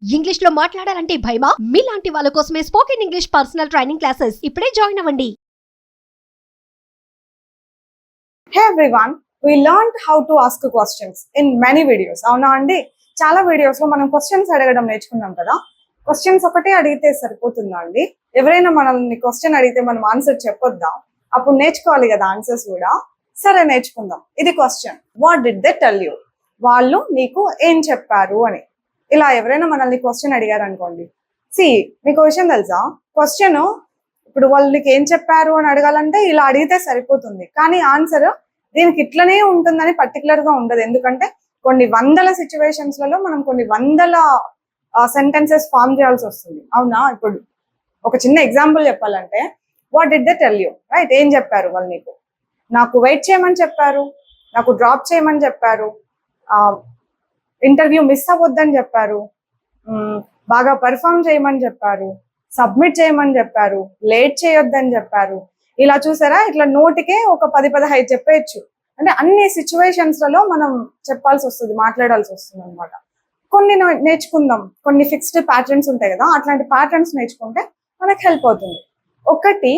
English లో మాట్లాడాలంటే భయమా? మీలాంటి వాళ్ళ కోసమే spoken English personal training classes ఇప్పుడే జాయిన్ అవ్వండి. Hey everyone, we learned how to ask questions in many videos. అవునా అండి, చాలా వీడియోస్ లో మనం క్వశ్చన్స్ అడగడం నేర్చుకున్నాం కదా. క్వశ్చన్స్ ఒకటే అడిగితే సరిపోతుందా అండి? ఎవరైనా మనల్ని క్వశ్చన్ అడిగితే మనం ఆన్సర్ చెప్పొద్దా? అప్పుడు నేర్చుకోవాలి కదా ఆన్సర్స్ కూడా. సరే నేర్చుకుందాం. ఇది question, what did they tell you? వాళ్ళు నీకు ఏం చెప్పారు అని. ఇలా ఎవరైనా మనల్ని క్వశ్చన్ అడిగారు అనుకోండి, మీకు విషయం తెలుసా, క్వశ్చన్ ఇప్పుడు వాళ్ళు నీకు ఏం చెప్పారు అని అడగాలంటే ఇలా అడిగితే సరిపోతుంది, కానీ ఆన్సర్ దీనికి ఇట్లనే ఉంటుందని పర్టికులర్ గా ఉండదు. ఎందుకంటే కొన్ని వందల సిచ్యువేషన్స్ లలో మనం కొన్ని వందల సెంటెన్సెస్ ఫామ్ చేయాల్సి వస్తుంది. అవునా? ఇప్పుడు ఒక చిన్న ఎగ్జాంపుల్ చెప్పాలంటే, what did they tell you, right? ఏం చెప్పారు వాళ్ళు నీకు? నాకు వెయిట్ చేయమని చెప్పారు, నాకు డ్రాప్ చేయమని చెప్పారు, ఇంటర్వ్యూ మిస్ అవ్వద్దని చెప్పారు, బాగా పర్ఫామ్ చేయమని చెప్పారు, సబ్మిట్ చేయమని చెప్పారు, లేట్ చేయొద్దని చెప్పారు. ఇలా చూసారా, ఇట్లా నోటికే ఒక 10-15 చెప్పేయచ్చు. అంటే అన్ని సిచ్యువేషన్స్ లలో మనం చెప్పాల్సి వస్తుంది, మాట్లాడాల్సి వస్తుంది అనమాట. కొన్ని నేర్చుకుందాం. కొన్ని ఫిక్స్డ్ ప్యాటర్న్స్ ఉంటాయి కదా, అట్లాంటి ప్యాటర్న్స్ నేర్చుకుంటే మనకు హెల్ప్ అవుతుంది. ఒకటి,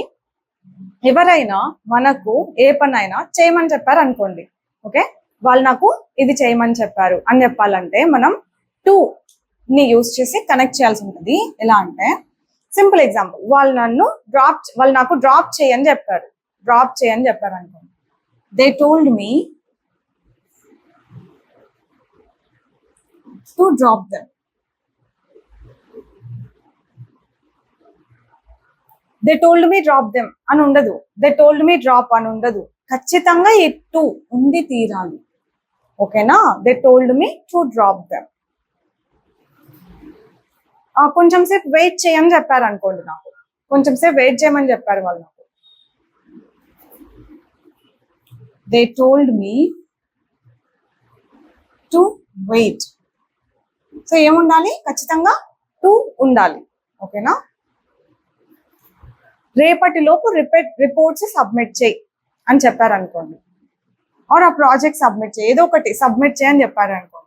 ఎవరైనా మనకు ఏ పని అయినా చేయమని చెప్పారు అనుకోండి, ఓకే, వాళ్ళు నాకు ఇది చేయమని చెప్పారు అని చెప్పాలంటే మనం టు ని యూజ్ చేసి కనెక్ట్ చేయాల్సి ఉంటుంది. ఎలా అంటే, సింపుల్ ఎగ్జాంపుల్, వాళ్ళు నాకు డ్రాప్ చేయని చెప్పారు అనుకోండి. They told me to drop them. They told me drop them అని ఉండదు, దే టోల్డ్ మీ డ్రాప్ అని ఉండదు. ఖచ్చితంగా ఈ టు ఉంది తీరాలి, ఓకేనా? They told me to drop them. కొంచెం సేపు వెయిట్ చేయని చెప్పారు అనుకోండి, నాకు కొంచెం సేపు వెయిట్ చేయమని చెప్పారు వాళ్ళు నాకు. They told me to wait. So ఏముండాలి? ఖచ్చితంగా టు ఉండాలి, ఓకేనా? రేపటి లోపు రిపోర్ట్స్ సబ్మిట్ చేయి అని చెప్పారు అనుకోండి, ఆర్ ఆ ప్రాజెక్ట్ సబ్మిట్ చేయి, ఏదో ఒకటి సబ్మిట్ చేయి అని చెప్పారు అనుకోండి.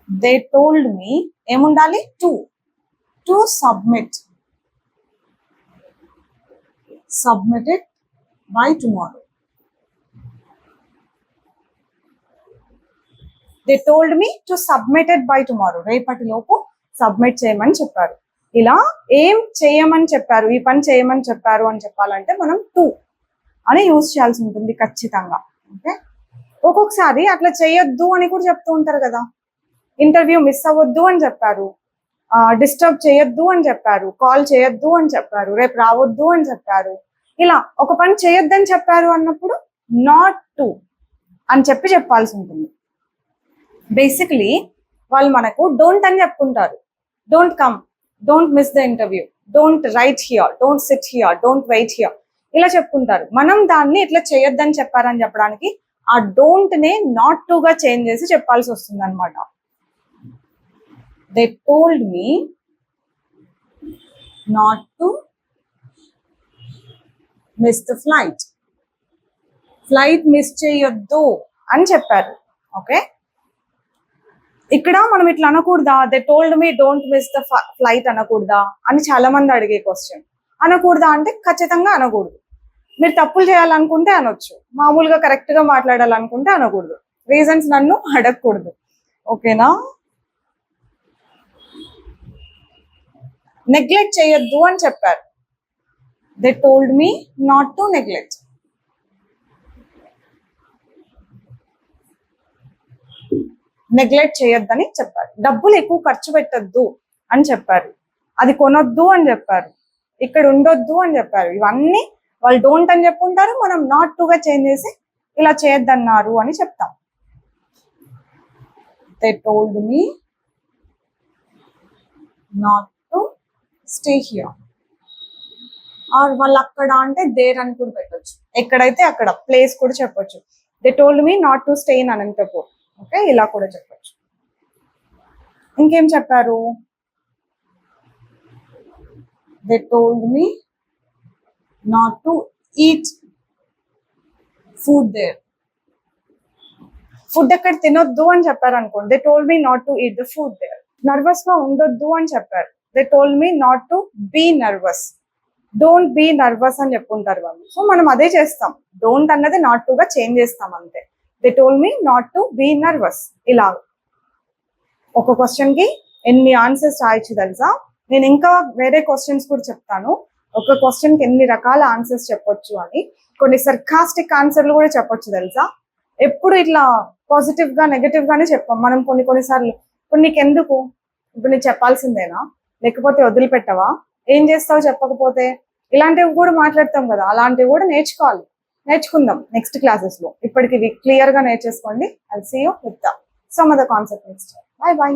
దే టోల్డ్ మీ ఏముండాలి? To submit it by tomorrow. They told me to submit it by tomorrow. రేపటి లోపు సబ్మిట్ చేయమని చెప్పారు. ఇలా ఏం చేయమని చెప్పారు, ఈ పని చేయమని చెప్పారు అని చెప్పాలంటే మనం టు అని యూజ్ చేయాల్సి ఉంటుంది ఖచ్చితంగా, ఓకే? ఒక్కొక్కసారి అట్లా చేయొద్దు అని కూడా చెప్తూ ఉంటారు కదా. ఇంటర్వ్యూ మిస్ అవ్వద్దు అని చెప్పారు, డిస్టర్బ్ చేయొద్దు అని చెప్పారు, కాల్ చేయొద్దు అని చెప్పారు, రేపు రావద్దు అని చెప్పారు. ఇలా ఒక పని చేయొద్దని చెప్పారు అన్నప్పుడు నాట్ టు అని చెప్పాల్సి ఉంటుంది. బేసికలీ వాళ్ళు మనకు డోంట్ అని చెప్పుకుంటారు. Don't come, don't miss the interview, don't write here, don't sit here, don't wait here, ఇలా చెప్పుకుంటారు. మనం దాన్ని ఇట్లా చేయొద్దని చెప్పారని చెప్పడానికి ఆ డోంట్ నే నాట్ టు గా చేంజ్ చేసి చెప్పాల్సి వస్తుంది అనమాట. They told me not to miss the flight miss చేయొద్దు అని చెప్పారు, ఓకే? ఇక్కడ మనం ఇట్లా అనకూడదా, they told me don't miss the flight అనకూడదా అని చాలా మంది అడిగే క్వశ్చన్. అనకూడదా అంటే ఖచ్చితంగా అనకూడదు. మీరు తప్పులు చేయాలనుకుంటే అనొచ్చు, మామూలుగా కరెక్ట్ గా మాట్లాడాలనుకుంటే అనకూడదు. రీజన్స్ నన్ను అడగకూడదు, ఓకేనా? నెగ్లెక్ట్ చేయొద్దు అని చెప్పారు. They told me not to neglect. Neglect చేయొద్దని చెప్పారు. డబ్బులు ఎక్కువ ఖర్చు పెట్టద్దు అని చెప్పారు, అది కొనొద్దు అని చెప్పారు, ఇక్కడ ఉండొద్దు అని చెప్పారు. ఇవన్నీ వాళ్ళు డోంట్ అని చెప్పుకుంటారు, మనం నాట్ టు గా చేంజ్ చేసి ఇలా చేయొద్దన్నారు అని చెప్తాం. They told me not to stay here. Or వాళ్ళు అక్కడ అంటే దేర్ అని కూడా పెట్టచ్చు, ఎక్కడైతే అక్కడ ప్లేస్ కూడా చెప్పొచ్చు. They told me not to stay in Anantapur, okay, ఇలా కూడా చెప్పొచ్చు. ఇంకేం చెప్పారు? They told me not to eat food there. Food ఎక్కడ తినొద్దు అని చెప్పారు అనుకోండి, they told me not to eat the food there. Nervous గా ఉండొద్దు అని చెప్పారు, they told me not to be nervous. Don't be nervous అని చెప్పుకుంటారు వాళ్ళు. సో మనం అదే చేస్తాం, డోంట్ అన్నది నాట్ టు గా చేంజ్ చేస్తాం అంతే. They told me not to be nervous. ఇలా ఒక క్వశ్చన్ కి ఎన్ని ఆన్సర్స్ రాయొచ్చు తెలుసా? నేను ఇంకా వేరే క్వశ్చన్స్ కూడా చెప్తాను, ఒక క్వశ్చన్ కి ఎన్ని రకాల ఆన్సర్స్ చెప్పొచ్చు అని. కొన్ని సర్కాస్టిక్ ఆన్సర్లు కూడా చెప్పొచ్చు తెలుసా? ఎప్పుడు ఇట్లా పాజిటివ్ గా నెగటివ్ గానే చెప్పాం మనం కొన్నిసార్లు. ఇప్పుడు నీకెందుకు, ఇప్పుడు నీకు చెప్పాల్సిందేనా, లేకపోతే వదిలిపెట్టవా, ఏం చేస్తావు చెప్పకపోతే, ఇలాంటివి కూడా మాట్లాడతాం కదా. అలాంటివి కూడా నేర్చుకుందాం నెక్స్ట్ క్లాసెస్ లో. ఇప్పటికి క్లియర్ గా నేర్చేసుకోండి. I see you with some other concept next. Bye by.